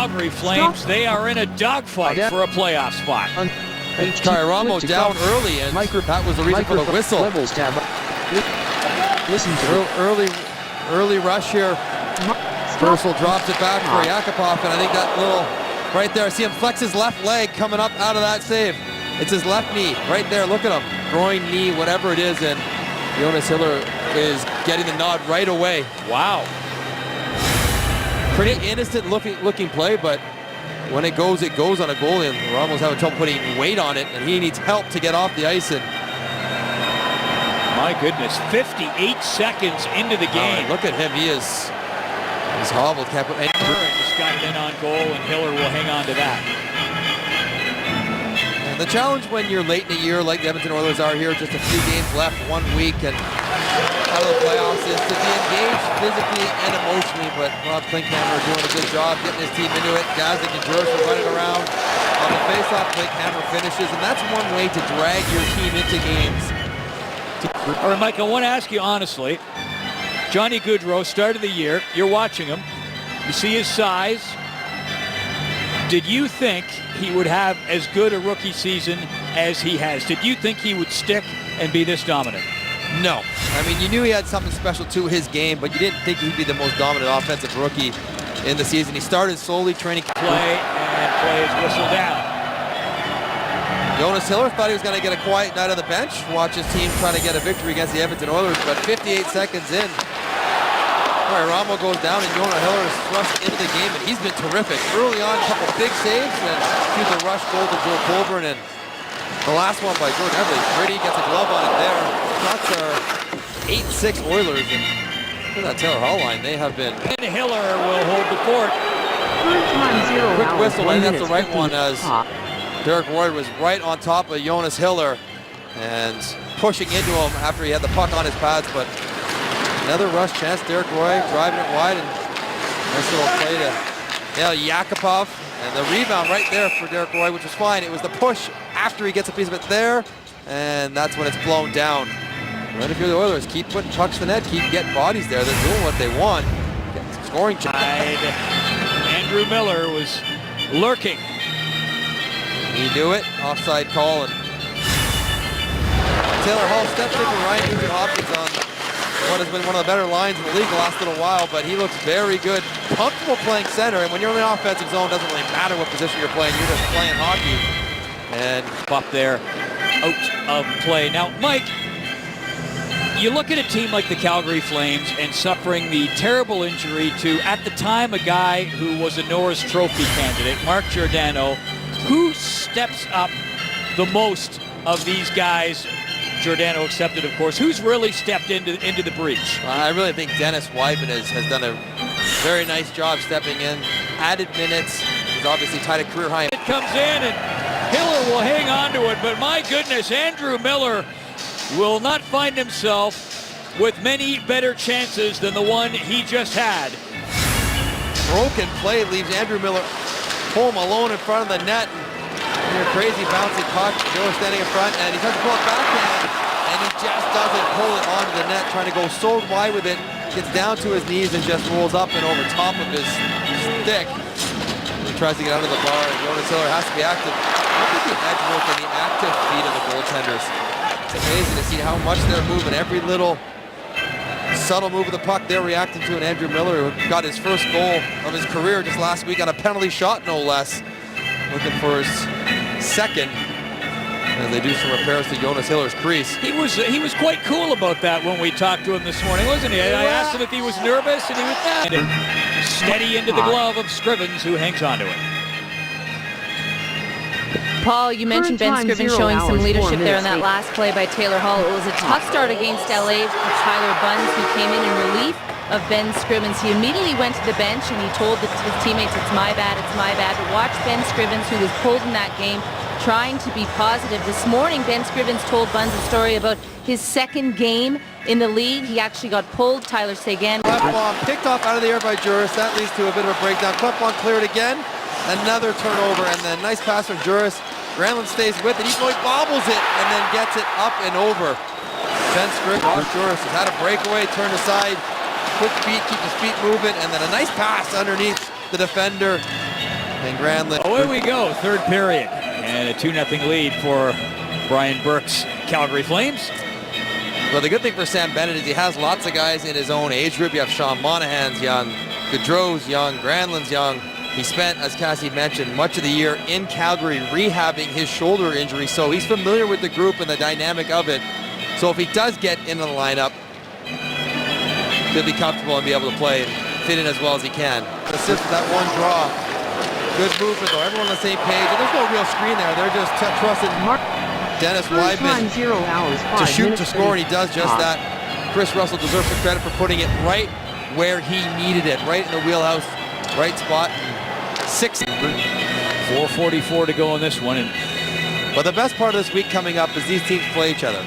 Calgary Flames, they are in a dogfight for a playoff spot. Ramo down early, and that was the reason for the whistle. Listen to early rush here. Purcell drops it back for Yakupov, and I think that little right there, I see him flex his left leg coming up out of that save. It's his left knee right there. Look at him, groin, knee, whatever it is, and Jonas Hiller is getting the nod right away. Wow. Pretty innocent looking play, but when it goes on a goalie, and Ramos having trouble putting weight on it, and he needs help to get off the ice. And my goodness, 58 seconds into the game. Look at him, he's hobbled. Can't put any. Just got it in on goal, and Hiller will hang on to that. And the challenge when you're late in the year, like the Edmonton Oilers are here, just a few games left, 1 week, and out of the playoffs, is to be engaged physically and emotionally. But Rob Clipchamp are doing a good job getting his team into it. Graschuk and Juris are running around. On the faceoff, Clipchamp finishes, and that's one way to drag your team into games. All right, Mike, I want to ask you honestly. Johnny Gaudreau, start of the year, you're watching him. You see his size. Did you think he would have as good a rookie season as he has? Did you think he would stick and be this dominant? No. I mean, you knew he had something special to his game, but you didn't think he'd be the most dominant offensive rookie in the season. He started slowly training. Play his whistle down. Jonas Hiller thought he was going to get a quiet night on the bench, watch his team try to get a victory against the Edmonton Oilers, but 58 seconds in, all right, Ramo goes down, and Jonas Hiller is thrust into the game, and he's been terrific. Early on, a couple big saves, and through the rush goal to Joe Colburn, and the last one by Jordan Everly. Pretty gets a glove on it there. Shots are 8-6 Oilers, and look at that Taylor Hall line. They have been. And Hiller will hold the fort. Quick whistle, I think that's the right one, as Derek Roy was right on top of Jonas Hiller and pushing into him after he had the puck on his pads, but another rush chance. Derek Roy driving it wide, and nice little play to Yakupov, and the rebound right there for Derek Roy, which was fine. It was the push after he gets a piece of it there, and that's when it's blown down. Right, if you're the Oilers, keep putting pucks to the net, keep getting bodies there. They're doing what they want. Getting some scoring chance. Andrew Miller was lurking. He knew it. Offside call, and Taylor Hall steps in for Ryan Nugent-Hopkins on what has been one of the better lines in the league the last little while, but he looks very good. Comfortable playing center, and when you're in the offensive zone, it doesn't really matter what position you're playing. You're just playing hockey. And up there, out of play. Now, Mike, you look at a team like the Calgary Flames and suffering the terrible injury to, at the time, a guy who was a Norris Trophy candidate, Mark Giordano. Who steps up the most of these guys? Giordano accepted, of course. Who's really stepped into the breach? I really think Dennis Wyman has done a very nice job stepping in. Added minutes. He's obviously tied a career high. It comes in, and Hiller will hang on to it, but my goodness, Andrew Miller will not find himself with many better chances than the one he just had. Broken play leaves Andrew Miller home alone in front of the net. And a crazy bouncing puck. Miller standing in front, and he tries to pull it backhand, and he just doesn't pull it onto the net, trying to go so wide with it. Gets down to his knees and just rolls up and over top of his stick. He tries to get under the bar, and Jonas Hiller has to be active. Look at the edge work and the active feet of the goaltenders. It's amazing to see how much they're moving. Every little subtle move of the puck they're reacting to, and Andrew Miller, who got his first goal of his career just last week on a penalty shot, no less. Looking for his second as they do some repairs to Jonas Hiller's crease. He was quite cool about that when we talked to him this morning, wasn't he? I asked him if he was nervous, and he was steady into the glove of Scrivens, who hangs onto it. Paul, you mentioned Ben Scrivens showing some leadership there in that last play by Taylor Hall. It was a tough start against LA for Tyler Bunns, who came in relief of Ben Scrivens. He immediately went to the bench, and he told his teammates, it's my bad, it's my bad. But watch Ben Scrivens, who was pulled in that game, trying to be positive. This morning, Ben Scrivens told Bunns a story about his second game in the league. He actually got pulled. Tyler Seguin. Left bomb picked off out of the air by Juris. That leads to a bit of a breakdown. Clipchamp cleared again. Another turnover, and then nice pass from Juris. Granlund stays with it. He bobbles it and then gets it up and over. Ben Scrivens, Juris has had a breakaway, turned aside. Quick feet, keep his feet moving, and then a nice pass underneath the defender. And Granlund. Away we go, third period. And a 2-0 lead for Brian Burke's Calgary Flames. Well, the good thing for Sam Bennett is he has lots of guys in his own age group. You have Sean Monahan's young, Gaudreau's young, Granlund's young. He spent, as Cassie mentioned, much of the year in Calgary rehabbing his shoulder injury, so he's familiar with the group and the dynamic of it. So if he does get into the lineup, he'll be comfortable and be able to play and fit in as well as he can. Assist with that one draw. Good movement though, everyone on the same page. And there's no real screen there, they're just trusting Dennis Weidman to shoot, to score, and he does just that. Chris Russell deserves some credit for putting it right where he needed it, right in the wheelhouse, right spot. 4:44 to go in this one. But the best part of this week coming up is these teams play each other.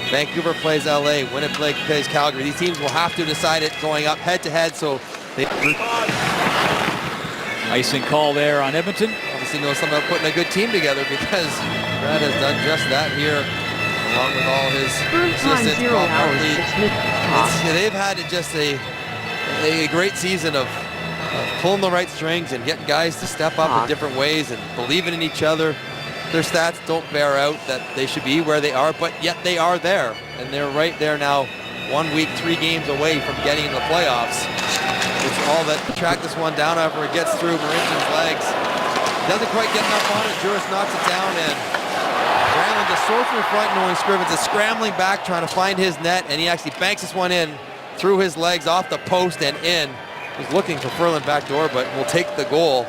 Vancouver plays LA, Winnipeg plays Calgary. These teams will have to decide it going up head to head, so they icing call there on Edmonton. obviously knows something about putting a good team together, because Brad has done just that here, along with all his assistants. They've had just a great season of pulling the right strings and getting guys to step up in different ways and believing in each other. Their stats don't bear out that they should be where they are, but yet they are there, and they're right there now, 1 week, 3 games away from getting into the playoffs. It's all that track this one down after it gets through Marinchen's legs. Doesn't quite get enough on it. Juris knocks it down, and Granlund just soars from the front, knowing Scrivens is scrambling back trying to find his net, and he actually banks this one in through his legs off the post and in. He's looking for Ferland back door, but will take the goal.